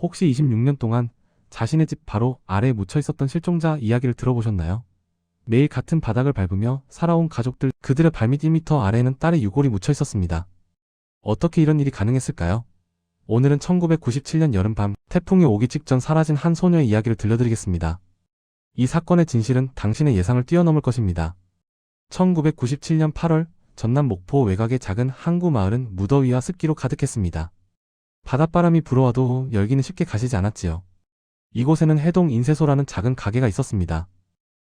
혹시 26년 동안 자신의 집 바로 아래에 묻혀 있었던 실종자 이야기를 들어보셨나요? 매일 같은 바닥을 밟으며 살아온 가족들, 그들의 발밑 1m 아래에는 딸의 유골이 묻혀 있었습니다. 어떻게 이런 일이 가능했을까요? 오늘은 1997년 여름밤 태풍이 오기 직전 사라진 한 소녀의 이야기를 들려드리겠습니다. 이 사건의 진실은 당신의 예상을 뛰어넘을 것입니다. 1997년 8월 전남 목포 외곽의 작은 항구 마을은 무더위와 습기로 가득했습니다. 바닷바람이 불어와도 열기는 쉽게 가시지 않았지요. 이곳에는 해동 인쇄소라는 작은 가게가 있었습니다.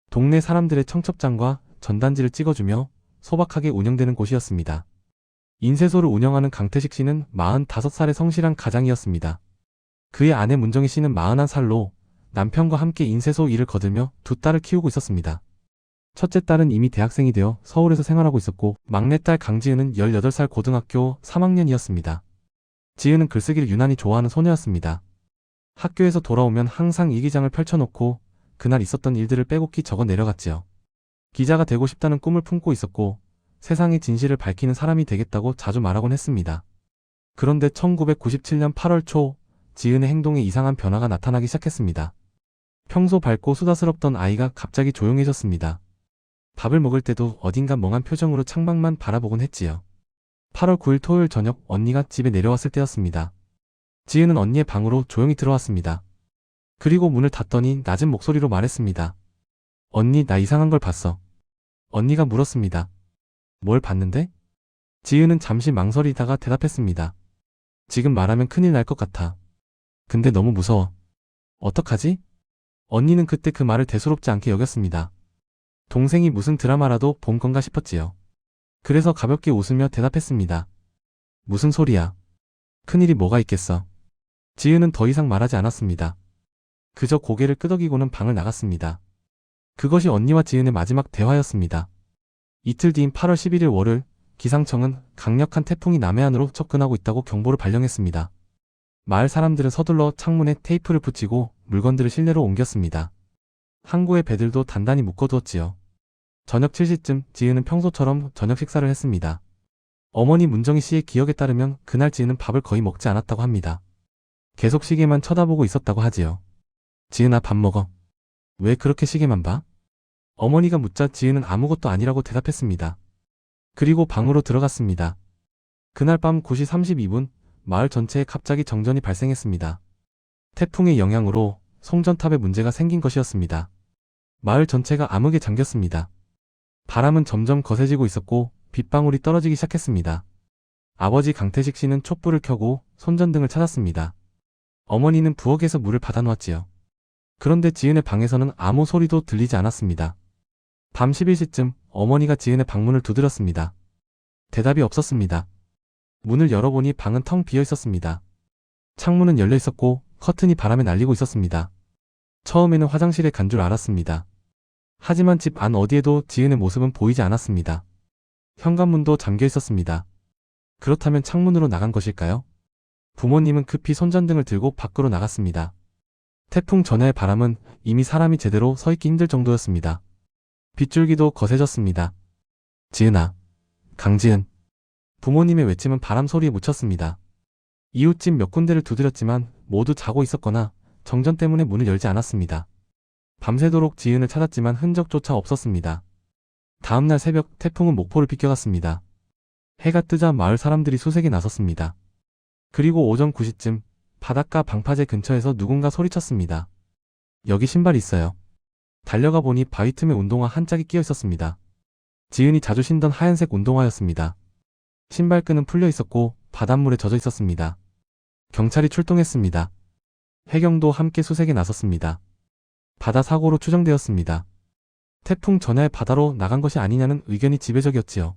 동네 사람들의 청첩장과 전단지를 찍어주며 소박하게 운영되는 곳이었습니다. 인쇄소를 운영하는 강태식 씨는 45살의 성실한 가장이었습니다. 그의 아내 문정희 씨는 41살로 남편과 함께 인쇄소 일을 거들며 두 딸을 키우고 있었습니다. 첫째 딸은 이미 대학생이 되어 서울에서 생활하고 있었고 막내딸 강지은은 18살 고등학교 3학년이었습니다. 지은은 글쓰기를 유난히 좋아하는 소녀였습니다. 학교에서 돌아오면 항상 일기장을 펼쳐놓고 그날 있었던 일들을 빼곡히 적어 내려갔지요. 기자가 되고 싶다는 꿈을 품고 있었고 세상의 진실을 밝히는 사람이 되겠다고 자주 말하곤 했습니다. 그런데 1997년 8월 초 지은의 행동에 이상한 변화가 나타나기 시작했습니다. 평소 밝고 수다스럽던 아이가 갑자기 조용해졌습니다. 밥을 먹을 때도 어딘가 멍한 표정으로 창밖만 바라보곤 했지요. 8월 9일 토요일 저녁 언니가 집에 내려왔을 때였습니다. 지은은 언니의 방으로 조용히 들어왔습니다. 그리고 문을 닫더니 낮은 목소리로 말했습니다. 언니, 나 이상한 걸 봤어. 언니가 물었습니다. 뭘 봤는데? 지은은 잠시 망설이다가 대답했습니다. 지금 말하면 큰일 날 것 같아. 근데 너무 무서워. 어떡하지? 언니는 그때 그 말을 대수롭지 않게 여겼습니다. 동생이 무슨 드라마라도 본 건가 싶었지요. 그래서 가볍게 웃으며 대답했습니다. 무슨 소리야. 큰일이 뭐가 있겠어. 지은은 더 이상 말하지 않았습니다. 그저 고개를 끄덕이고는 방을 나갔습니다. 그것이 언니와 지은의 마지막 대화였습니다. 이틀 뒤인 8월 11일 월요일, 기상청은 강력한 태풍이 남해안으로 접근하고 있다고 경보를 발령했습니다. 마을 사람들은 서둘러 창문에 테이프를 붙이고 물건들을 실내로 옮겼습니다. 항구의 배들도 단단히 묶어두었지요. 저녁 7시쯤 지은은 평소처럼 저녁 식사를 했습니다. 어머니 문정희 씨의 기억에 따르면 그날 지은은 밥을 거의 먹지 않았다고 합니다. 계속 시계만 쳐다보고 있었다고 하지요. 지은아, 밥 먹어. 왜 그렇게 시계만 봐? 어머니가 묻자 지은은 아무것도 아니라고 대답했습니다. 그리고 방으로 들어갔습니다. 그날 밤 9시 32분 마을 전체에 갑자기 정전이 발생했습니다. 태풍의 영향으로 송전탑에 문제가 생긴 것이었습니다. 마을 전체가 암흑에 잠겼습니다. 바람은 점점 거세지고 있었고 빗방울이 떨어지기 시작했습니다. 아버지 강태식 씨는 촛불을 켜고 손전등을 찾았습니다. 어머니는 부엌에서 물을 받아놓았지요. 그런데 지은의 방에서는 아무 소리도 들리지 않았습니다. 밤 11시쯤 어머니가 지은의 방문을 두드렸습니다. 대답이 없었습니다. 문을 열어보니 방은 텅 비어 있었습니다. 창문은 열려 있었고 커튼이 바람에 날리고 있었습니다. 처음에는 화장실에 간 줄 알았습니다. 하지만 집 안 어디에도 지은의 모습은 보이지 않았습니다. 현관문도 잠겨 있었습니다. 그렇다면 창문으로 나간 것일까요? 부모님은 급히 손전등을 들고 밖으로 나갔습니다. 태풍 전야의 바람은 이미 사람이 제대로 서 있기 힘들 정도였습니다. 빗줄기도 거세졌습니다. 지은아, 강지은. 부모님의 외침은 바람 소리에 묻혔습니다. 이웃집 몇 군데를 두드렸지만 모두 자고 있었거나 정전 때문에 문을 열지 않았습니다. 밤새도록 지은을 찾았지만 흔적조차 없었습니다. 다음날 새벽 태풍은 목포를 비껴갔습니다. 해가 뜨자 마을 사람들이 수색에 나섰습니다. 그리고 오전 9시쯤 바닷가 방파제 근처에서 누군가 소리쳤습니다. 여기 신발 있어요. 달려가 보니 바위 틈에 운동화 한 짝이 끼어 있었습니다. 지은이 자주 신던 하얀색 운동화였습니다. 신발끈은 풀려 있었고 바닷물에 젖어 있었습니다. 경찰이 출동했습니다. 해경도 함께 수색에 나섰습니다. 바다 사고로 추정되었습니다. 태풍 전야에 바다로 나간 것이 아니냐는 의견이 지배적이었지요.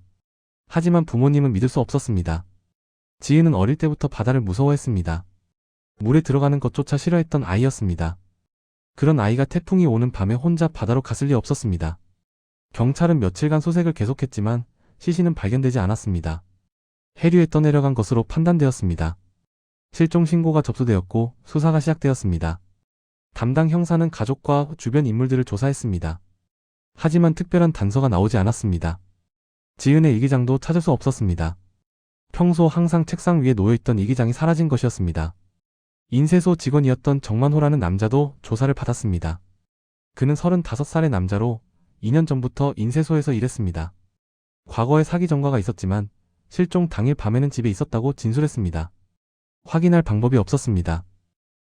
하지만 부모님은 믿을 수 없었습니다. 지은은 어릴 때부터 바다를 무서워했습니다. 물에 들어가는 것조차 싫어했던 아이였습니다. 그런 아이가 태풍이 오는 밤에 혼자 바다로 갔을 리 없었습니다. 경찰은 며칠간 수색을 계속했지만 시신은 발견되지 않았습니다. 해류에 떠내려간 것으로 판단되었습니다. 실종 신고가 접수되었고 수사가 시작되었습니다. 담당 형사는 가족과 주변 인물들을 조사했습니다. 하지만 특별한 단서가 나오지 않았습니다. 지은의 일기장도 찾을 수 없었습니다. 평소 항상 책상 위에 놓여있던 일기장이 사라진 것이었습니다. 인쇄소 직원이었던 정만호라는 남자도 조사를 받았습니다. 그는 35살의 남자로 2년 전부터 인쇄소에서 일했습니다. 과거에 사기 전과가 있었지만 실종 당일 밤에는 집에 있었다고 진술했습니다. 확인할 방법이 없었습니다.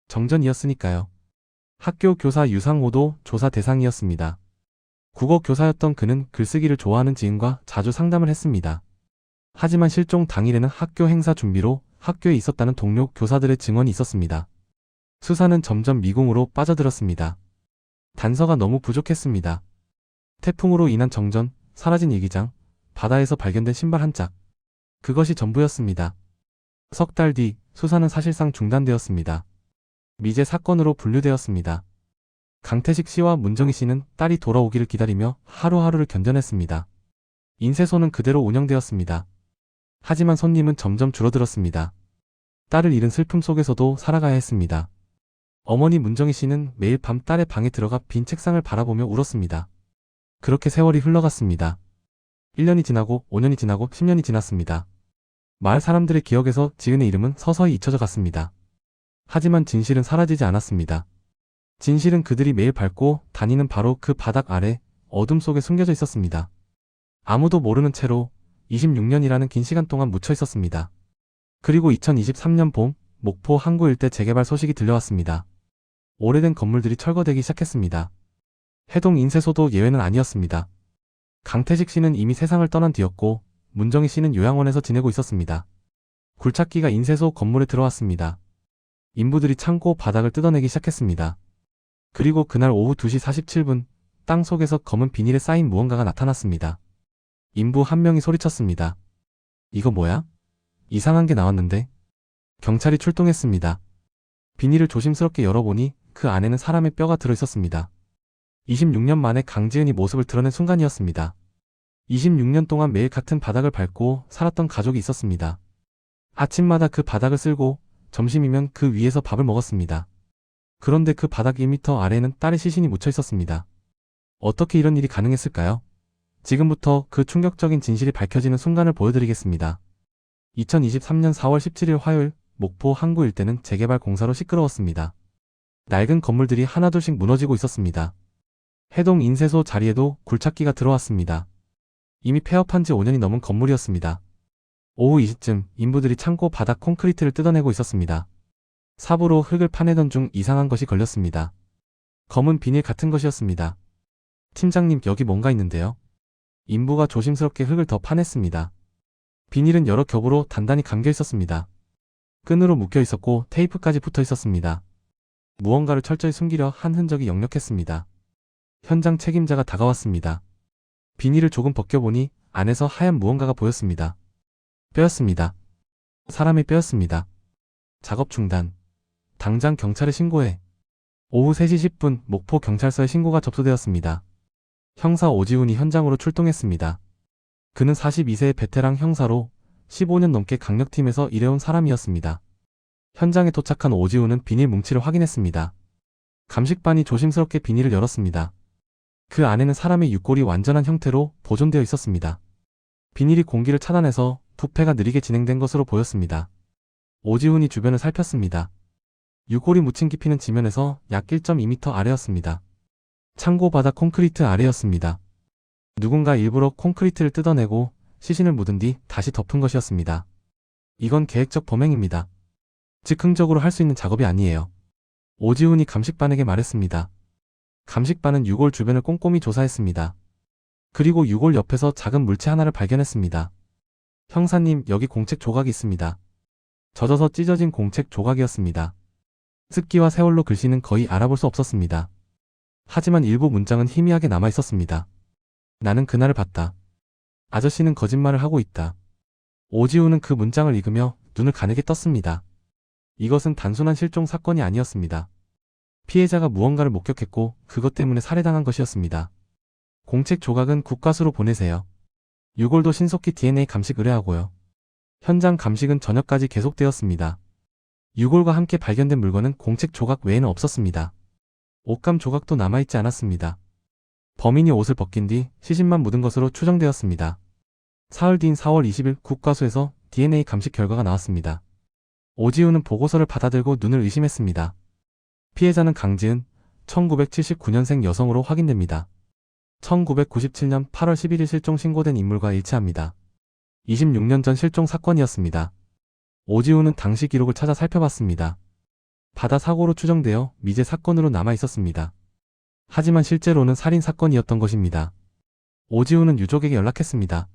정전이었으니까요. 학교 교사 유상호도 조사 대상이었습니다. 국어 교사였던 그는 글쓰기를 좋아하는 지인과 자주 상담을 했습니다. 하지만 실종 당일에는 학교 행사 준비로 학교에 있었다는 동료 교사들의 증언이 있었습니다. 수사는 점점 미궁으로 빠져들었습니다. 단서가 너무 부족했습니다. 태풍으로 인한 정전, 사라진 일기장, 바다에서 발견된 신발 한 짝. 그것이 전부였습니다. 석 달 뒤 수사는 사실상 중단되었습니다. 미제 사건으로 분류되었습니다. 강태식 씨와 문정희 씨는 딸이 돌아오기를 기다리며 하루하루를 견뎌냈습니다. 인쇄소는 그대로 운영되었습니다. 하지만 손님은 점점 줄어들었습니다. 딸을 잃은 슬픔 속에서도 살아가야 했습니다. 어머니 문정희 씨는 매일 밤 딸의 방에 들어가 빈 책상을 바라보며 울었습니다. 그렇게 세월이 흘러갔습니다. 1년이 지나고 5년이 지나고 10년이 지났습니다. 마을 사람들의 기억에서 지은의 이름은 서서히 잊혀져 갔습니다. 하지만 진실은 사라지지 않았습니다. 진실은 그들이 매일 밟고 다니는 바로 그 바닥 아래 어둠 속에 숨겨져 있었습니다. 아무도 모르는 채로 26년이라는 긴 시간 동안 묻혀 있었습니다. 그리고 2023년 봄 목포 항구 일대 재개발 소식이 들려왔습니다. 오래된 건물들이 철거되기 시작했습니다. 해동 인쇄소도 예외는 아니었습니다. 강태식 씨는 이미 세상을 떠난 뒤였고 문정희 씨는 요양원에서 지내고 있었습니다. 굴착기가 인쇄소 건물에 들어왔습니다. 인부들이 창고 바닥을 뜯어내기 시작했습니다. 그리고 그날 오후 2시 47분 땅 속에서 검은 비닐에 쌓인 무언가가 나타났습니다. 인부 한 명이 소리쳤습니다. 이거 뭐야? 이상한 게 나왔는데? 경찰이 출동했습니다. 비닐을 조심스럽게 열어보니 그 안에는 사람의 뼈가 들어있었습니다. 26년 만에 강지은이 모습을 드러낸 순간이었습니다. 26년 동안 매일 같은 바닥을 밟고 살았던 가족이 있었습니다. 아침마다 그 바닥을 쓸고 점심이면 그 위에서 밥을 먹었습니다. 그런데 그 바닥 1m 아래에는 딸의 시신이 묻혀 있었습니다. 어떻게 이런 일이 가능했을까요? 지금부터 그 충격적인 진실이 밝혀지는 순간을 보여드리겠습니다. 2023년 4월 17일 화요일 목포 항구 일대는 재개발 공사로 시끄러웠습니다. 낡은 건물들이 하나둘씩 무너지고 있었습니다. 해동 인쇄소 자리에도 굴착기가 들어왔습니다. 이미 폐업한 지 5년이 넘은 건물이었습니다. 오후 2시쯤 인부들이 창고 바닥 콘크리트를 뜯어내고 있었습니다. 삽으로 흙을 파내던 중 이상한 것이 걸렸습니다. 검은 비닐 같은 것이었습니다. 팀장님, 여기 뭔가 있는데요? 인부가 조심스럽게 흙을 더 파냈습니다. 비닐은 여러 겹으로 단단히 감겨 있었습니다. 끈으로 묶여 있었고 테이프까지 붙어 있었습니다. 무언가를 철저히 숨기려 한 흔적이 역력했습니다. 현장 책임자가 다가왔습니다. 비닐을 조금 벗겨보니 안에서 하얀 무언가가 보였습니다. 뼈였습니다. 사람의 뼈였습니다. 작업 중단. 당장 경찰에 신고해. 오후 3시 10분 목포 경찰서에 신고가 접수되었습니다. 형사 오지훈이 현장으로 출동했습니다. 그는 42세의 베테랑 형사로 15년 넘게 강력팀에서 일해온 사람이었습니다. 현장에 도착한 오지훈은 비닐 뭉치를 확인했습니다. 감식반이 조심스럽게 비닐을 열었습니다. 그 안에는 사람의 육골이 완전한 형태로 보존되어 있었습니다. 비닐이 공기를 차단해서 부패가 느리게 진행된 것으로 보였습니다. 오지훈이 주변을 살폈습니다. 육골이 묻힌 깊이는 지면에서 약 1.2m 아래였습니다. 창고 바닥 콘크리트 아래였습니다. 누군가 일부러 콘크리트를 뜯어내고 시신을 묻은 뒤 다시 덮은 것이었습니다. 이건 계획적 범행입니다. 즉흥적으로 할 수 있는 작업이 아니에요. 오지훈이 감식반에게 말했습니다. 감식반은 유골 주변을 꼼꼼히 조사했습니다. 그리고 유골 옆에서 작은 물체 하나를 발견했습니다. 형사님, 여기 공책 조각이 있습니다. 젖어서 찢어진 공책 조각이었습니다. 습기와 세월로 글씨는 거의 알아볼 수 없었습니다. 하지만 일부 문장은 희미하게 남아 있었습니다. 나는 그날을 봤다. 아저씨는 거짓말을 하고 있다. 오지훈은 그 문장을 읽으며 눈을 가늘게 떴습니다. 이것은 단순한 실종 사건이 아니었습니다. 피해자가 무언가를 목격했고 그것 때문에 살해당한 것이었습니다. 공책 조각은 국과수로 보내세요. 유골도 신속히 DNA 감식 의뢰하고요. 현장 감식은 저녁까지 계속되었습니다. 유골과 함께 발견된 물건은 공책 조각 외에는 없었습니다. 옷감 조각도 남아있지 않았습니다. 범인이 옷을 벗긴 뒤 시신만 묻은 것으로 추정되었습니다. 사흘 뒤인 4월 20일 국과수에서 DNA 감식 결과가 나왔습니다. 오지훈은 보고서를 받아들고 눈을 의심했습니다. 피해자는 강지은, 1979년생 여성으로 확인됩니다. 1997년 8월 11일 실종 신고된 인물과 일치합니다. 26년 전 실종 사건이었습니다. 오지훈은 당시 기록을 찾아 살펴봤습니다. 바다 사고로 추정되어 미제 사건으로 남아 있었습니다. 하지만 실제로는 살인 사건이었던 것입니다. 오지훈은 유족에게 연락했습니다.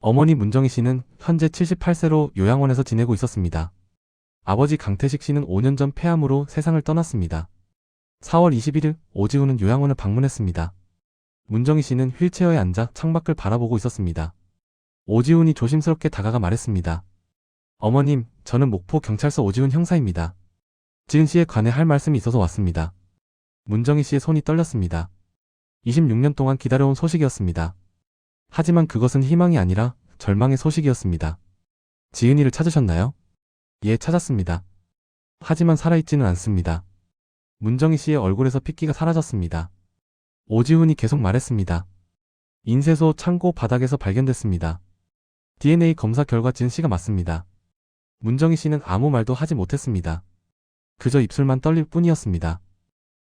어머니 문정희 씨는 현재 78세로 요양원에서 지내고 있었습니다. 아버지 강태식 씨는 5년 전 폐암으로 세상을 떠났습니다. 4월 21일 오지훈은 요양원을 방문했습니다. 문정희 씨는 휠체어에 앉아 창밖을 바라보고 있었습니다. 오지훈이 조심스럽게 다가가 말했습니다. 어머님, 저는 목포 경찰서 오지훈 형사입니다. 지은 씨에 관해 할 말씀이 있어서 왔습니다. 문정희 씨의 손이 떨렸습니다. 26년 동안 기다려온 소식이었습니다. 하지만 그것은 희망이 아니라 절망의 소식이었습니다. 지은이를 찾으셨나요? 예, 찾았습니다. 하지만 살아있지는 않습니다. 문정희 씨의 얼굴에서 핏기가 사라졌습니다. 오지훈이 계속 말했습니다. 인쇄소 창고 바닥에서 발견됐습니다. DNA 검사 결과 지은 씨가 맞습니다. 문정희 씨는 아무 말도 하지 못했습니다. 그저 입술만 떨릴 뿐이었습니다.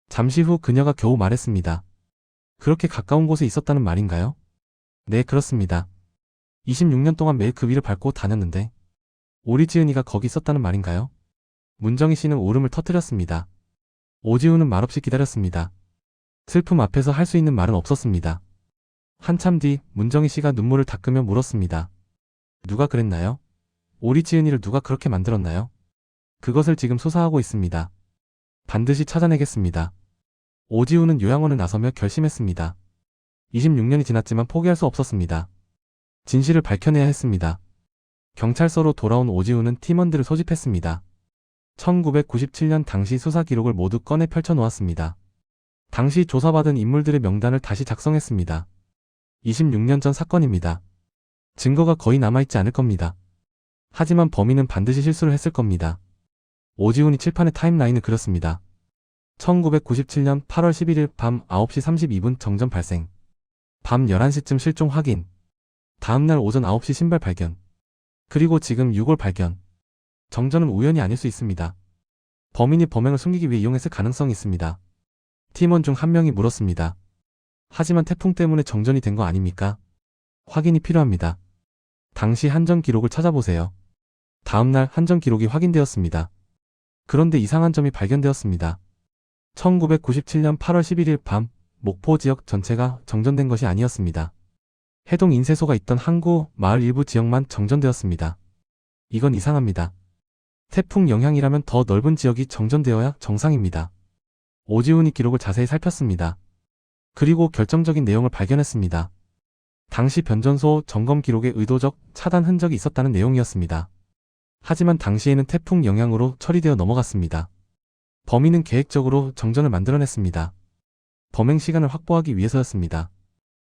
잠시 후 그녀가 겨우 말했습니다. 그렇게 가까운 곳에 있었다는 말인가요? 네, 그렇습니다. 26년 동안 매일 그 위를 밟고 다녔는데 우리 지은이가 거기 있었다는 말인가요? 문정희 씨는 울음을 터뜨렸습니다. 오지훈은 말없이 기다렸습니다. 슬픔 앞에서 할 수 있는 말은 없었습니다. 한참 뒤 문정희 씨가 눈물을 닦으며 물었습니다. 누가 그랬나요? 우리 지은이를 누가 그렇게 만들었나요? 그것을 지금 수사하고 있습니다. 반드시 찾아내겠습니다. 오지훈은 요양원을 나서며 결심했습니다. 26년이 지났지만 포기할 수 없었습니다. 진실을 밝혀내야 했습니다. 경찰서로 돌아온 오지훈은 팀원들을 소집했습니다. 1997년 당시 수사 기록을 모두 꺼내 펼쳐놓았습니다. 당시 조사받은 인물들의 명단을 다시 작성했습니다. 26년 전 사건입니다. 증거가 거의 남아있지 않을 겁니다. 하지만 범인은 반드시 실수를 했을 겁니다. 오지훈이 칠판에 타임라인을 그렸습니다. 1997년 8월 11일 밤 9시 32분 정전 발생. 밤 11시쯤 실종 확인. 다음날 오전 9시 신발 발견. 그리고 지금 6월 발견. 정전은 우연이 아닐 수 있습니다. 범인이 범행을 숨기기 위해 이용했을 가능성이 있습니다. 팀원 중 한 명이 물었습니다. 하지만 태풍 때문에 정전이 된 거 아닙니까? 확인이 필요합니다. 당시 한전 기록을 찾아보세요. 다음날 한전 기록이 확인되었습니다. 그런데 이상한 점이 발견되었습니다. 1997년 8월 11일 밤 목포 지역 전체가 정전된 것이 아니었습니다. 해동 인쇄소가 있던 항구 마을 일부 지역만 정전되었습니다. 이건 이상합니다. 태풍 영향이라면 더 넓은 지역이 정전되어야 정상입니다. 오지훈이 기록을 자세히 살폈습니다. 그리고 결정적인 내용을 발견했습니다. 당시 변전소 점검 기록에 의도적 차단 흔적이 있었다는 내용이었습니다. 하지만 당시에는 태풍 영향으로 처리되어 넘어갔습니다. 범인은 계획적으로 정전을 만들어냈습니다. 범행 시간을 확보하기 위해서였습니다.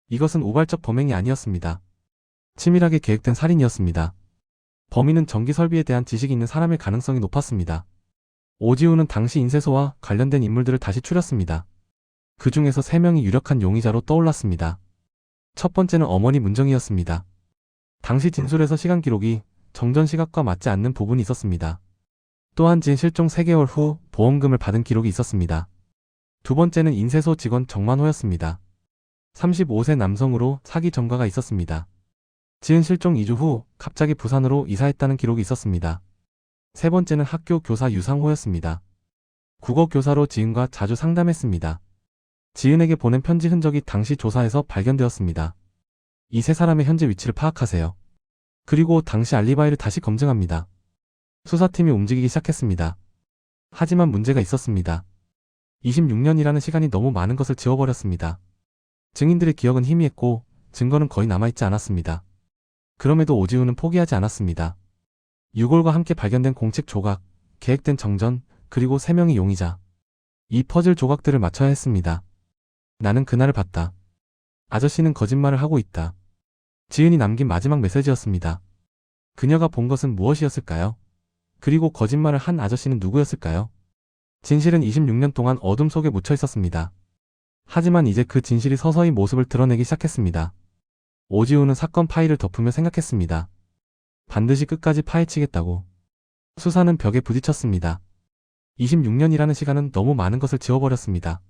이것은 우발적 범행이 아니었습니다. 치밀하게 계획된 살인이었습니다. 범인은 전기 설비에 대한 지식이 있는 사람일 가능성이 높았습니다. 오지훈은 당시 인쇄소와 관련된 인물들을 다시 추렸습니다. 그 중에서 3명이 유력한 용의자로 떠올랐습니다. 첫 번째는 어머니 문정희였습니다. 당시 진술에서 시간 기록이 정전 시각과 맞지 않는 부분이 있었습니다. 또한 지은 실종 3개월 후 보험금을 받은 기록이 있었습니다. 두 번째는 인쇄소 직원 정만호였습니다. 35세 남성으로 사기 전과가 있었습니다. 지은 실종 2주 후 갑자기 부산으로 이사했다는 기록이 있었습니다. 세 번째는 학교 교사 유상호였습니다. 국어 교사로 지은과 자주 상담했습니다. 지은에게 보낸 편지 흔적이 당시 조사에서 발견되었습니다. 이 세 사람의 현재 위치를 파악하세요. 그리고 당시 알리바이를 다시 검증합니다. 수사팀이 움직이기 시작했습니다. 하지만 문제가 있었습니다. 26년이라는 시간이 너무 많은 것을 지워버렸습니다. 증인들의 기억은 희미했고 증거는 거의 남아있지 않았습니다. 그럼에도 오지훈은 포기하지 않았습니다. 유골과 함께 발견된 공책 조각, 계획된 정전, 그리고 3명의 용의자. 이 퍼즐 조각들을 맞춰야 했습니다. 나는 그날을 봤다. 아저씨는 거짓말을 하고 있다. 지은이 남긴 마지막 메시지였습니다. 그녀가 본 것은 무엇이었을까요? 그리고 거짓말을 한 아저씨는 누구였을까요? 진실은 26년 동안 어둠 속에 묻혀 있었습니다. 하지만 이제 그 진실이 서서히 모습을 드러내기 시작했습니다. 오지훈은 사건 파일을 덮으며 생각했습니다. 반드시 끝까지 파헤치겠다고. 수사는 벽에 부딪혔습니다. 26년이라는 시간은 너무 많은 것을 지워버렸습니다.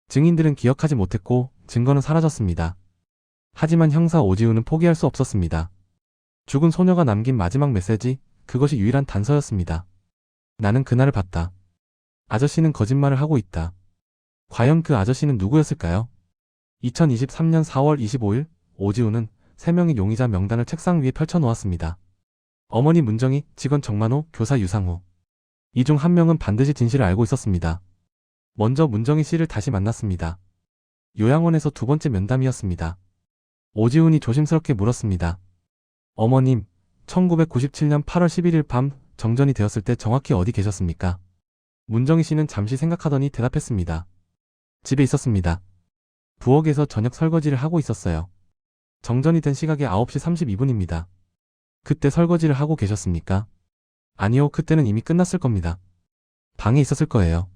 증인들은 기억하지 못했고 증거는 사라졌습니다. 하지만 형사 오지훈은 포기할 수 없었습니다. 죽은 소녀가 남긴 마지막 메시지, 그것이 유일한 단서였습니다. 나는 그날을 봤다. 아저씨는 거짓말을 하고 있다. 과연 그 아저씨는 누구였을까요? 2023년 4월 25일 오지훈은 3명의 용의자 명단을 책상 위에 펼쳐놓았습니다. 어머니 문정희, 직원 정만호, 교사 유상호. 이 중 한 명은 반드시 진실을 알고 있었습니다. 먼저 문정희 씨를 다시 만났습니다. 요양원에서 두 번째 면담이었습니다. 오지훈이 조심스럽게 물었습니다. 어머님, 1997년 8월 11일 밤 정전이 되었을 때 정확히 어디 계셨습니까? 문정희 씨는 잠시 생각하더니 대답했습니다. 집에 있었습니다. 부엌에서 저녁 설거지를 하고 있었어요. 정전이 된 시각이 9시 32분입니다. 그때 설거지를 하고 계셨습니까? 아니요, 그때는 이미 끝났을 겁니다. 방에 있었을 거예요.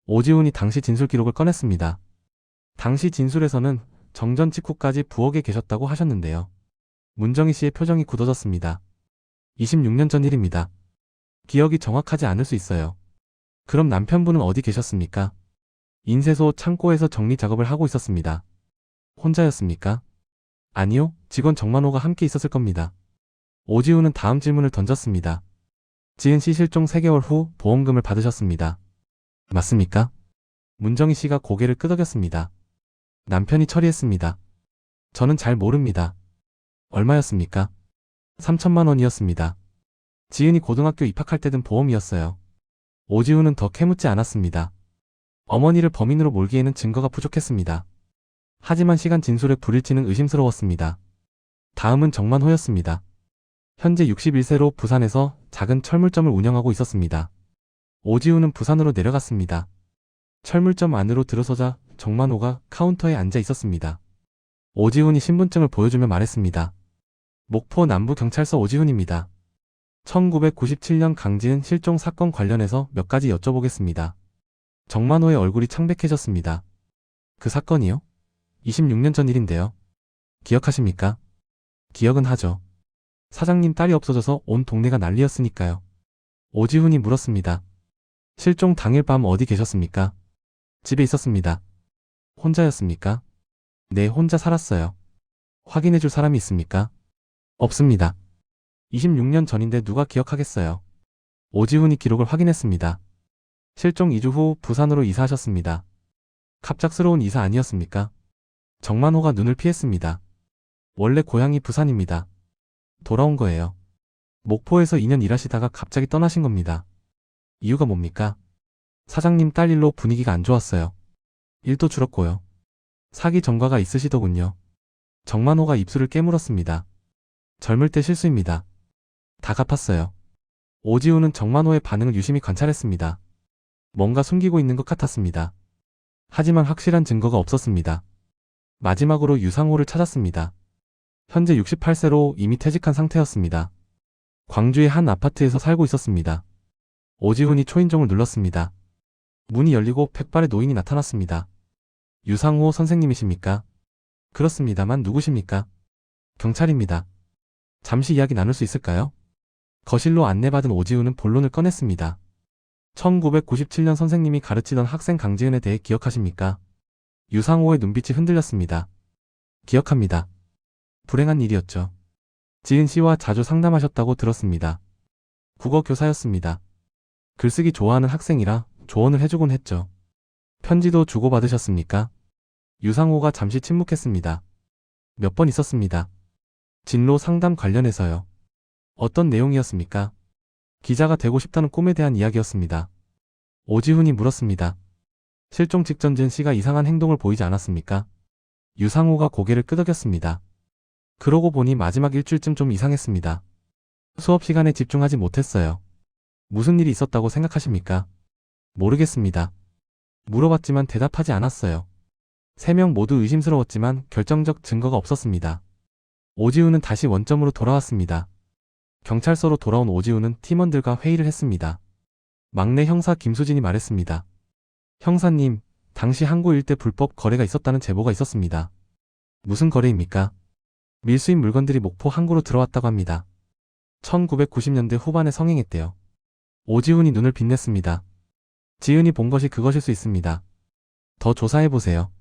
오지훈이 당시 진술 기록을 꺼냈습니다. 당시 진술에서는 정전 직후까지 부엌에 계셨다고 하셨는데요. 문정희 씨의 표정이 굳어졌습니다. 26년 전 일입니다. 기억이 정확하지 않을 수 있어요. 그럼 남편분은 어디 계셨습니까? 인쇄소 창고에서 정리 작업을 하고 있었습니다. 혼자였습니까? 아니요, 직원 정만호가 함께 있었을 겁니다. 오지훈은 다음 질문을 던졌습니다. 지은 씨 실종 3개월 후 보험금을 받으셨습니다. 맞습니까? 문정희 씨가 고개를 끄덕였습니다. 남편이 처리했습니다. 저는 잘 모릅니다. 얼마였습니까? 3천만 원이었습니다. 지은이 고등학교 입학할 때 든 보험이었어요. 오지훈은 더 캐묻지 않았습니다. 어머니를 범인으로 몰기에는 증거가 부족했습니다. 하지만 시간 진술의 불일치는 의심스러웠습니다. 다음은 정만호였습니다. 현재 61세로 부산에서 작은 철물점을 운영하고 있었습니다. 오지훈은 부산으로 내려갔습니다. 철물점 안으로 들어서자 정만호가 카운터에 앉아 있었습니다. 오지훈이 신분증을 보여주며 말했습니다. 목포 남부경찰서 오지훈입니다. 1997년 강지은 실종 사건 관련해서 몇 가지 여쭤보겠습니다. 정만호의 얼굴이 창백해졌습니다. 그 사건이요? 26년 전 일인데요. 기억하십니까? 기억은 하죠. 사장님 딸이 없어져서 온 동네가 난리였으니까요. 오지훈이 물었습니다. 실종 당일 밤 어디 계셨습니까? 집에 있었습니다. 혼자였습니까? 네, 혼자 살았어요. 확인해줄 사람이 있습니까? 없습니다. 26년 전인데 누가 기억하겠어요. 오지훈이 기록을 확인했습니다. 실종 2주 후 부산으로 이사하셨습니다. 갑작스러운 이사 아니었습니까? 정만호가 눈을 피했습니다. 원래 고향이 부산입니다. 돌아온 거예요. 목포에서 2년 일하시다가 갑자기 떠나신 겁니다. 이유가 뭡니까? 사장님 딸 일로 분위기가 안 좋았어요. 일도 줄었고요. 사기 전과가 있으시더군요. 정만호가 입술을 깨물었습니다. 젊을 때 실수입니다. 다 갚았어요. 오지훈은 정만호의 반응을 유심히 관찰했습니다. 뭔가 숨기고 있는 것 같았습니다. 하지만 확실한 증거가 없었습니다. 마지막으로 유상호를 찾았습니다. 현재 68세로 이미 퇴직한 상태였습니다. 광주의 한 아파트에서 살고 있었습니다. 오지훈이 초인종을 눌렀습니다. 문이 열리고 백발의 노인이 나타났습니다. 유상호 선생님이십니까? 그렇습니다만 누구십니까? 경찰입니다. 잠시 이야기 나눌 수 있을까요? 거실로 안내받은 오지훈은 본론을 꺼냈습니다. 1997년 선생님이 가르치던 학생 강지은에 대해 기억하십니까? 유상호의 눈빛이 흔들렸습니다. 기억합니다. 불행한 일이었죠. 지은 씨와 자주 상담하셨다고 들었습니다. 국어 교사였습니다. 글쓰기 좋아하는 학생이라 조언을 해주곤 했죠. 편지도 주고받으셨습니까? 유상호가 잠시 침묵했습니다. 몇 번 있었습니다. 진로 상담 관련해서요. 어떤 내용이었습니까? 기자가 되고 싶다는 꿈에 대한 이야기였습니다. 오지훈이 물었습니다. 실종 직전 지은 씨가 이상한 행동을 보이지 않았습니까? 유상호가 고개를 끄덕였습니다. 그러고 보니 마지막 일주일쯤 좀 이상했습니다. 수업 시간에 집중하지 못했어요. 무슨 일이 있었다고 생각하십니까? 모르겠습니다. 물어봤지만 대답하지 않았어요. 3명 모두 의심스러웠지만 결정적 증거가 없었습니다. 오지훈은 다시 원점으로 돌아왔습니다. 경찰서로 돌아온 오지훈은 팀원들과 회의를 했습니다. 막내 형사 김수진이 말했습니다. 형사님, 당시 항구 일대 불법 거래가 있었다는 제보가 있었습니다. 무슨 거래입니까? 밀수인 물건들이 목포 항구로 들어왔다고 합니다. 1990년대 후반에 성행했대요. 오지훈이 눈을 빛냈습니다. 지은이 본 것이 그것일 수 있습니다. 더 조사해보세요.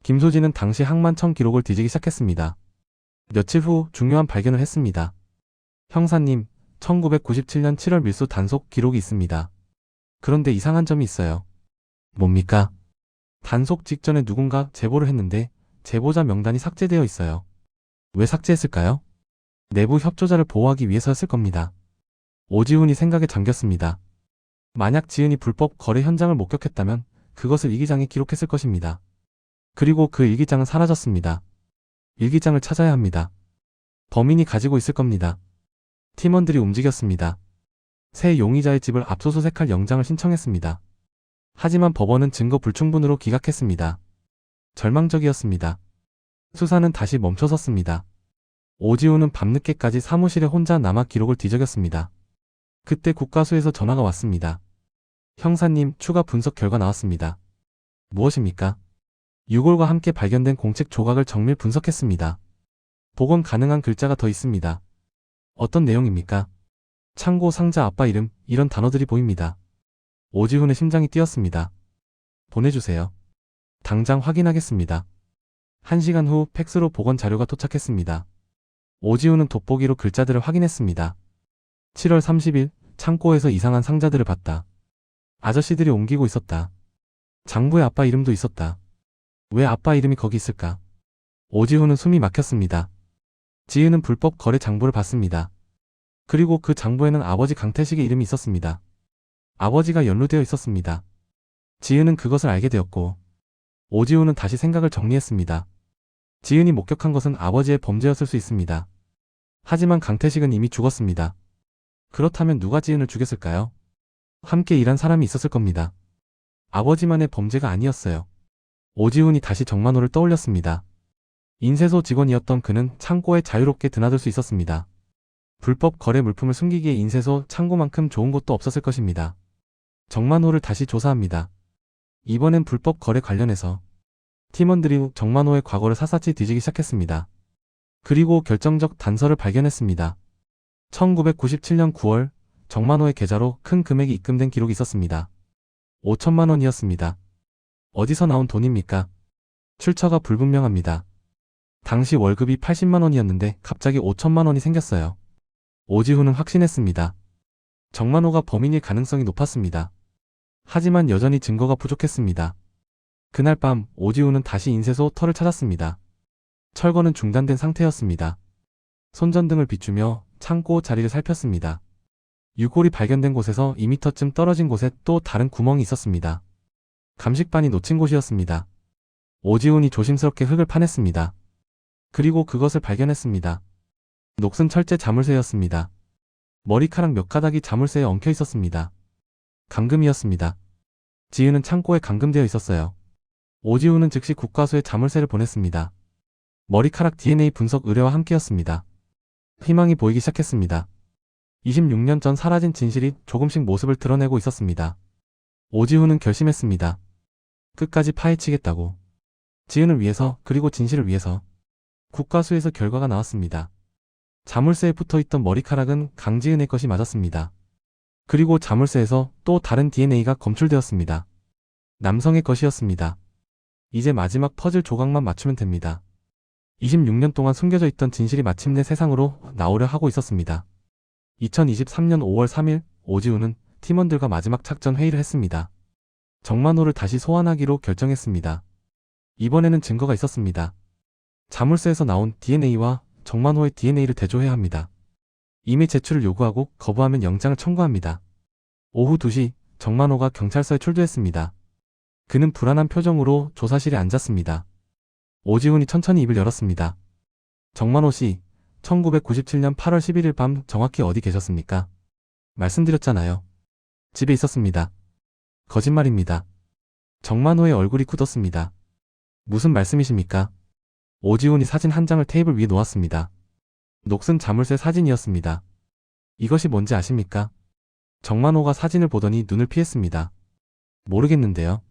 김소진은 당시 항만청 기록을 뒤지기 시작했습니다. 며칠 후 중요한 발견을 했습니다. 형사님, 1997년 7월 밀수 단속 기록이 있습니다. 그런데 이상한 점이 있어요. 뭡니까? 단속 직전에 누군가 제보를 했는데 제보자 명단이 삭제되어 있어요. 왜 삭제했을까요? 내부 협조자를 보호하기 위해서였을 겁니다. 오지훈이 생각에 잠겼습니다. 만약 지은이 불법 거래 현장을 목격했다면 그것을 일기장에 기록했을 것입니다. 그리고 그 일기장은 사라졌습니다. 일기장을 찾아야 합니다. 범인이 가지고 있을 겁니다. 팀원들이 움직였습니다. 새 용의자의 집을 압수수색할 영장을 신청했습니다. 하지만 법원은 증거 불충분으로 기각했습니다. 절망적이었습니다. 수사는 다시 멈춰섰습니다. 오지훈은 밤늦게까지 사무실에 혼자 남아 기록을 뒤적였습니다. 그때 국가수에서 전화가 왔습니다. 형사님, 추가 분석 결과 나왔습니다. 무엇입니까? 유골과 함께 발견된 공책 조각을 정밀 분석했습니다. 복원 가능한 글자가 더 있습니다. 어떤 내용입니까? 창고 상자 아빠 이름, 이런 단어들이 보입니다. 오지훈의 심장이 뛰었습니다. 보내주세요. 당장 확인하겠습니다. 1시간 후 팩스로 복원 자료가 도착했습니다. 오지훈은 돋보기로 글자들을 확인했습니다. 7월 30일, 창고에서 이상한 상자들을 봤다. 아저씨들이 옮기고 있었다. 장부의 아빠 이름도 있었다. 왜 아빠 이름이 거기 있을까? 오지훈은 숨이 막혔습니다. 지은은 불법 거래 장부를 봤습니다. 그리고 그 장부에는 아버지 강태식의 이름이 있었습니다. 아버지가 연루되어 있었습니다. 지은은 그것을 알게 되었고, 오지훈은 다시 생각을 정리했습니다. 지은이 목격한 것은 아버지의 범죄였을 수 있습니다. 하지만 강태식은 이미 죽었습니다. 그렇다면 누가 지은을 죽였을까요? 함께 일한 사람이 있었을 겁니다. 아버지만의 범죄가 아니었어요. 오지훈이 다시 정만호를 떠올렸습니다. 인쇄소 직원이었던 그는 창고에 자유롭게 드나들 수 있었습니다. 불법 거래 물품을 숨기기에 인쇄소 창고만큼 좋은 곳도 없었을 것입니다. 정만호를 다시 조사합니다. 이번엔 불법 거래 관련해서 팀원들이 정만호의 과거를 샅샅이 뒤지기 시작했습니다. 그리고 결정적 단서를 발견했습니다. 1997년 9월 정만호의 계좌로 큰 금액이 입금된 기록이 있었습니다. 5천만 원이었습니다. 어디서 나온 돈입니까? 출처가 불분명합니다. 당시 월급이 80만 원이었는데 갑자기 5천만 원이 생겼어요. 오지훈은 확신했습니다. 정만호가 범인일 가능성이 높았습니다. 하지만 여전히 증거가 부족했습니다. 그날 밤 오지훈은 다시 인쇄소 터를 찾았습니다. 철거는 중단된 상태였습니다. 손전등을 비추며 창고 자리를 살폈습니다. 유골이 발견된 곳에서 2m쯤 떨어진 곳에 또 다른 구멍이 있었습니다. 감식반이 놓친 곳이었습니다. 오지훈이 조심스럽게 흙을 파냈습니다. 그리고 그것을 발견했습니다. 녹슨 철제 자물쇠였습니다. 머리카락 몇 가닥이 자물쇠에 엉켜 있었습니다. 감금이었습니다. 지은은 창고에 감금되어 있었어요. 오지훈은 즉시 국과수에 자물쇠를 보냈습니다. 머리카락 DNA 분석 의뢰와 함께였습니다. 희망이 보이기 시작했습니다. 26년 전 사라진 진실이 조금씩 모습을 드러내고 있었습니다. 오지훈은 결심했습니다. 끝까지 파헤치겠다고. 지은을 위해서, 그리고 진실을 위해서. 국과수에서 결과가 나왔습니다. 자물쇠에 붙어있던 머리카락은 강지은의 것이 맞았습니다. 그리고 자물쇠에서 또 다른 DNA가 검출되었습니다. 남성의 것이었습니다. 이제 마지막 퍼즐 조각만 맞추면 됩니다. 26년 동안 숨겨져 있던 진실이 마침내 세상으로 나오려 하고 있었습니다. 2023년 5월 3일 오지훈은 팀원들과 마지막 작전 회의를 했습니다. 정만호를 다시 소환하기로 결정했습니다. 이번에는 증거가 있었습니다. 자물쇠에서 나온 DNA와 정만호의 DNA를 대조해야 합니다. 이미 제출을 요구하고 거부하면 영장을 청구합니다. 오후 2시 정만호가 경찰서에 출두했습니다. 그는 불안한 표정으로 조사실에 앉았습니다. 오지훈이 천천히 입을 열었습니다. 정만호 씨, 1997년 8월 11일 밤 정확히 어디 계셨습니까? 말씀드렸잖아요. 집에 있었습니다. 거짓말입니다. 정만호의 얼굴이 굳었습니다. 무슨 말씀이십니까? 오지훈이 사진 한 장을 테이블 위에 놓았습니다. 녹슨 자물쇠 사진이었습니다. 이것이 뭔지 아십니까? 정만호가 사진을 보더니 눈을 피했습니다. 모르겠는데요.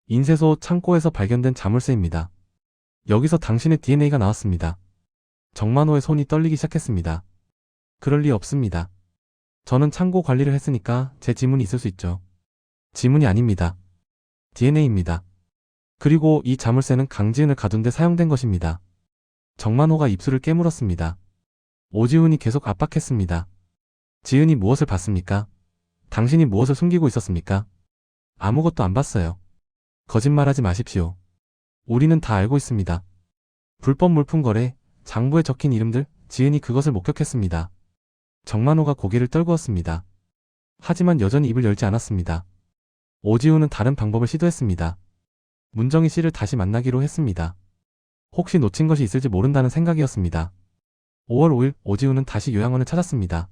인쇄소 창고에서 발견된 자물쇠입니다. 여기서 당신의 DNA가 나왔습니다. 정만호의 손이 떨리기 시작했습니다. 그럴 리 없습니다. 저는 창고 관리를 했으니까 제 지문이 있을 수 있죠. 지문이 아닙니다. DNA입니다. 그리고 이 자물쇠는 강지은을 가둔 데 사용된 것입니다. 정만호가 입술을 깨물었습니다. 오지훈이 계속 압박했습니다. 지은이 무엇을 봤습니까? 당신이 무엇을 숨기고 있었습니까? 아무것도 안 봤어요. 거짓말하지 마십시오. 우리는 다 알고 있습니다. 불법 물품 거래, 장부에 적힌 이름들, 지은이 그것을 목격했습니다. 정만호가 고개를 떨구었습니다. 하지만 여전히 입을 열지 않았습니다. 오지훈은 다른 방법을 시도했습니다. 문정희 씨를 다시 만나기로 했습니다. 혹시 놓친 것이 있을지 모른다는 생각이었습니다. 5월 5일 오지훈은 다시 요양원을 찾았습니다.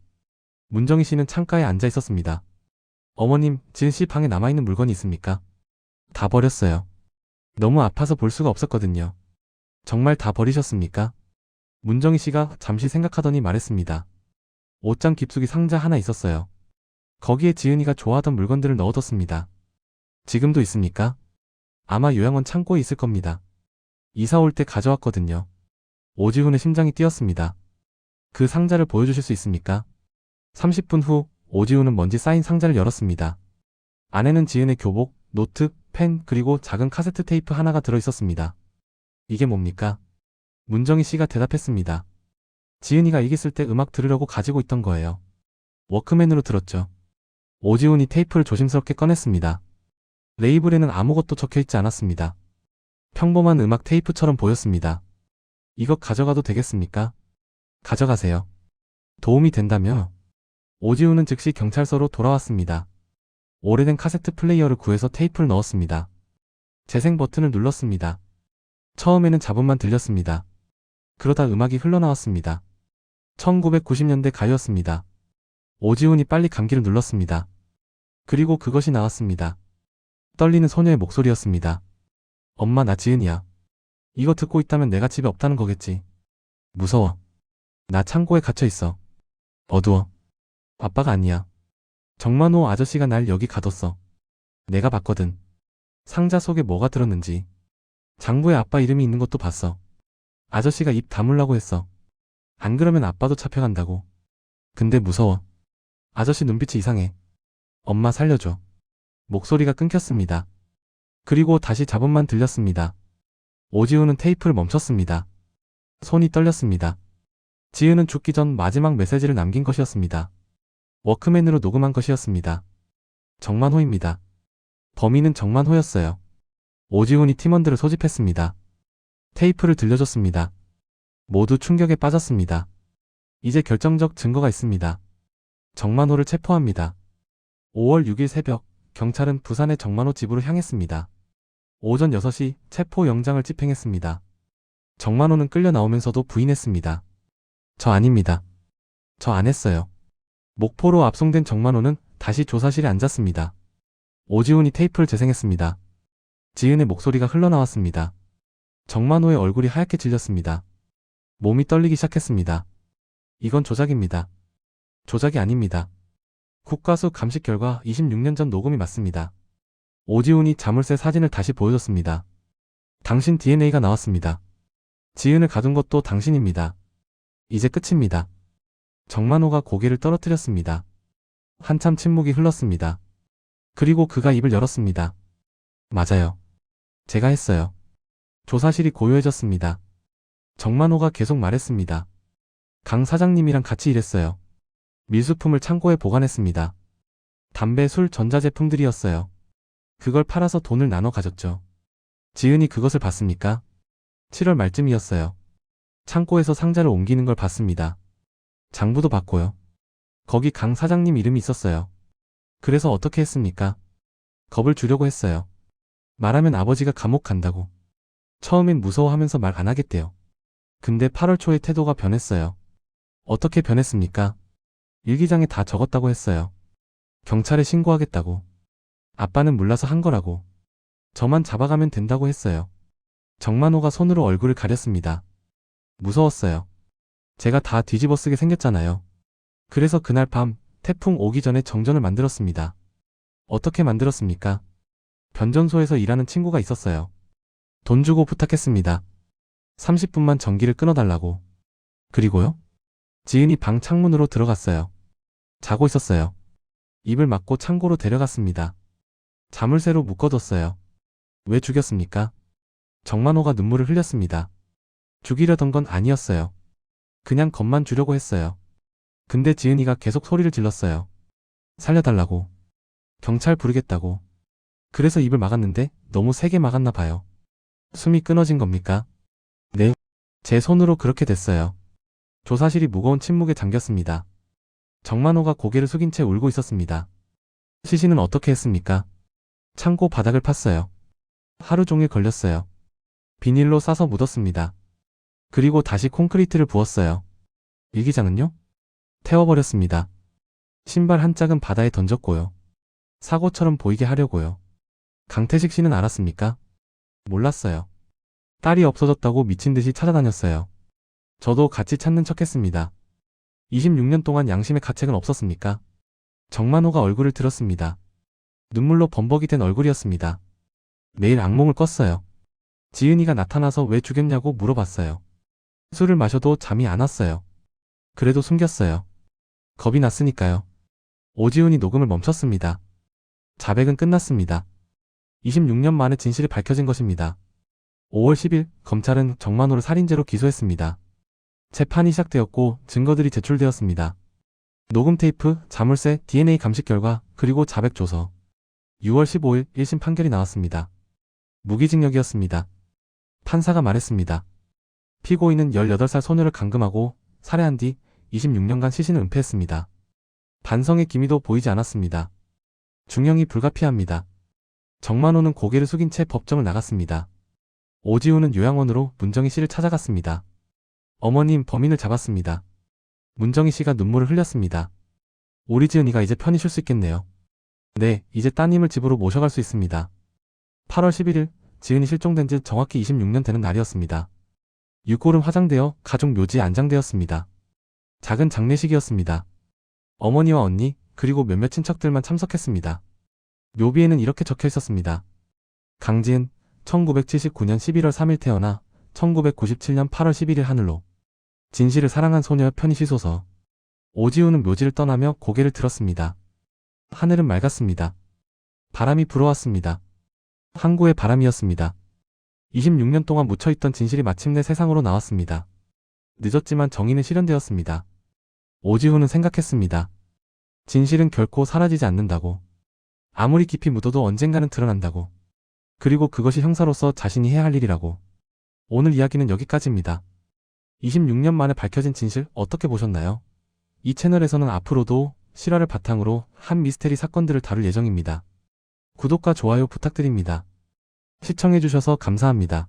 문정희 씨는 창가에 앉아 있었습니다. 어머님, 지은 씨 방에 남아있는 물건이 있습니까? 다 버렸어요. 너무 아파서 볼 수가 없었거든요. 정말 다 버리셨습니까? 문정희 씨가 잠시 생각하더니 말했습니다. 옷장 깊숙이 상자 하나 있었어요. 거기에 지은이가 좋아하던 물건들을 넣어뒀습니다. 지금도 있습니까? 아마 요양원 창고에 있을 겁니다. 이사 올 때 가져왔거든요. 오지훈의 심장이 뛰었습니다. 그 상자를 보여주실 수 있습니까? 30분 후 오지훈은 먼지 쌓인 상자를 열었습니다. 안에는 지은의 교복, 노트, 펜, 그리고 작은 카세트 테이프 하나가 들어있었습니다. 이게 뭡니까? 문정희 씨가 대답했습니다. 지은이가 일기 쓸 때 음악 들으려고 가지고 있던 거예요. 워크맨으로 들었죠. 오지훈이 테이프를 조심스럽게 꺼냈습니다. 레이블에는 아무것도 적혀있지 않았습니다. 평범한 음악 테이프처럼 보였습니다. 이것 가져가도 되겠습니까? 가져가세요. 도움이 된다며? 오지훈은 즉시 경찰서로 돌아왔습니다. 오래된 카세트 플레이어를 구해서 테이프를 넣었습니다. 재생 버튼을 눌렀습니다. 처음에는 잡음만 들렸습니다. 그러다 음악이 흘러나왔습니다. 1990년대 가요였습니다. 오지훈이 빨리 감기를 눌렀습니다. 그리고 그것이 나왔습니다. 떨리는 소녀의 목소리였습니다. 엄마, 나 지은이야. 이거 듣고 있다면 내가 집에 없다는 거겠지. 무서워. 나 창고에 갇혀 있어. 어두워. 아빠가 아니야. 정만호 아저씨가 날 여기 가뒀어. 내가 봤거든. 상자 속에 뭐가 들었는지. 장부에 아빠 이름이 있는 것도 봤어. 아저씨가 입 다물라고 했어. 안 그러면 아빠도 잡혀간다고. 근데 무서워. 아저씨 눈빛이 이상해. 엄마 살려줘. 목소리가 끊겼습니다. 그리고 다시 잡음만 들렸습니다. 오지훈은 테이프를 멈췄습니다. 손이 떨렸습니다. 지은은 죽기 전 마지막 메시지를 남긴 것이었습니다. 워크맨으로 녹음한 것이었습니다. 정만호입니다. 범인은 정만호였어요. 오지훈이 팀원들을 소집했습니다. 테이프를 들려줬습니다. 모두 충격에 빠졌습니다. 이제 결정적 증거가 있습니다. 정만호를 체포합니다. 5월 6일 새벽, 경찰은 부산의 정만호 집으로 향했습니다. 오전 6시 체포 영장을 집행했습니다. 정만호는 끌려 나오면서도 부인했습니다. 저 아닙니다. 저 안 했어요. 목포로 압송된 정만호는 다시 조사실에 앉았습니다. 오지훈이 테이프를 재생했습니다. 지은의 목소리가 흘러나왔습니다. 정만호의 얼굴이 하얗게 질렸습니다. 몸이 떨리기 시작했습니다. 이건 조작입니다. 조작이 아닙니다. 국가수 감식 결과 26년 전 녹음이 맞습니다. 오지훈이 자물쇠 사진을 다시 보여줬습니다. 당신 DNA가 나왔습니다. 지은을 가둔 것도 당신입니다. 이제 끝입니다. 정만호가 고개를 떨어뜨렸습니다. 한참 침묵이 흘렀습니다. 그리고 그가 입을 열었습니다. 맞아요. 제가 했어요. 조사실이 고요해졌습니다. 정만호가 계속 말했습니다. 강 사장님이랑 같이 일했어요. 밀수품을 창고에 보관했습니다. 담배, 술, 전자제품들이었어요. 그걸 팔아서 돈을 나눠 가졌죠. 지은이 그것을 봤습니까? 7월 말쯤이었어요. 창고에서 상자를 옮기는 걸 봤습니다. 장부도 봤고요. 거기 강 사장님 이름이 있었어요. 그래서 어떻게 했습니까? 겁을 주려고 했어요. 말하면 아버지가 감옥 간다고. 처음엔 무서워하면서 말 안 하겠대요. 근데 8월 초에 태도가 변했어요. 어떻게 변했습니까? 일기장에 다 적었다고 했어요. 경찰에 신고하겠다고. 아빠는 몰라서 한 거라고. 저만 잡아가면 된다고 했어요. 정만호가 손으로 얼굴을 가렸습니다. 무서웠어요. 제가 다 뒤집어 쓰게 생겼잖아요. 그래서 그날 밤 태풍 오기 전에 정전을 만들었습니다. 어떻게 만들었습니까? 변전소에서 일하는 친구가 있었어요. 돈 주고 부탁했습니다. 30분만 전기를 끊어달라고. 그리고요? 지은이 방 창문으로 들어갔어요. 자고 있었어요. 입을 막고 창고로 데려갔습니다. 자물쇠로 묶어뒀어요. 왜 죽였습니까? 정만호가 눈물을 흘렸습니다. 죽이려던 건 아니었어요. 그냥 겁만 주려고 했어요. 근데 지은이가 계속 소리를 질렀어요. 살려달라고. 경찰 부르겠다고. 그래서 입을 막았는데 너무 세게 막았나 봐요. 숨이 끊어진 겁니까? 네. 제 손으로 그렇게 됐어요. 조사실이 무거운 침묵에 잠겼습니다. 정만호가 고개를 숙인 채 울고 있었습니다. 시신은 어떻게 했습니까? 창고 바닥을 팠어요. 하루 종일 걸렸어요. 비닐로 싸서 묻었습니다. 그리고 다시 콘크리트를 부었어요. 일기장은요? 태워버렸습니다. 신발 한 짝은 바다에 던졌고요. 사고처럼 보이게 하려고요. 강태식 씨는 알았습니까? 몰랐어요. 딸이 없어졌다고 미친 듯이 찾아다녔어요. 저도 같이 찾는 척했습니다. 26년 동안 양심의 가책은 없었습니까? 정만호가 얼굴을 들었습니다. 눈물로 범벅이 된 얼굴이었습니다. 매일 악몽을 꿨어요. 지은이가 나타나서 왜 죽였냐고 물어봤어요. 술을 마셔도 잠이 안 왔어요. 그래도 숨겼어요. 겁이 났으니까요. 오지훈이 녹음을 멈췄습니다. 자백은 끝났습니다. 26년 만에 진실이 밝혀진 것입니다. 5월 10일 검찰은 정만호를 살인죄로 기소했습니다. 재판이 시작되었고 증거들이 제출되었습니다. 녹음 테이프, 자물쇠, DNA 감식 결과, 그리고 자백 조서. 6월 15일 1심 판결이 나왔습니다. 무기징역이었습니다. 판사가 말했습니다. 피고인은 18살 소녀를 감금하고 살해한 뒤 26년간 시신을 은폐했습니다. 반성의 기미도 보이지 않았습니다. 중형이 불가피합니다. 정만호는 고개를 숙인 채 법정을 나갔습니다. 오지훈은 요양원으로 문정희 씨를 찾아갔습니다. 어머님, 범인을 잡았습니다. 문정희 씨가 눈물을 흘렸습니다. 우리 지은이가 이제 편히 쉴 수 있겠네요. 네, 이제 따님을 집으로 모셔갈 수 있습니다. 8월 11일 지은이 실종된 지 정확히 26년 되는 날이었습니다. 유골은 화장되어 가족 묘지에 안장되었습니다. 작은 장례식이었습니다. 어머니와 언니 그리고 몇몇 친척들만 참석했습니다. 묘비에는 이렇게 적혀 있었습니다. 강지은 1979년 11월 3일 태어나 1997년 8월 11일 하늘로 진실을 사랑한 소녀 편히 쉬소서. 오지훈은 묘지를 떠나며 고개를 들었습니다. 하늘은 맑았습니다. 바람이 불어왔습니다. 항구의 바람이었습니다. 26년 동안 묻혀있던 진실이 마침내 세상으로 나왔습니다. 늦었지만 정의는 실현되었습니다. 오지훈은 생각했습니다. 진실은 결코 사라지지 않는다고. 아무리 깊이 묻어도 언젠가는 드러난다고. 그리고 그것이 형사로서 자신이 해야 할 일이라고. 오늘 이야기는 여기까지입니다. 26년 만에 밝혀진 진실 어떻게 보셨나요? 이 채널에서는 앞으로도 실화를 바탕으로 한 미스테리 사건들을 다룰 예정입니다. 구독과 좋아요 부탁드립니다. 시청해주셔서 감사합니다.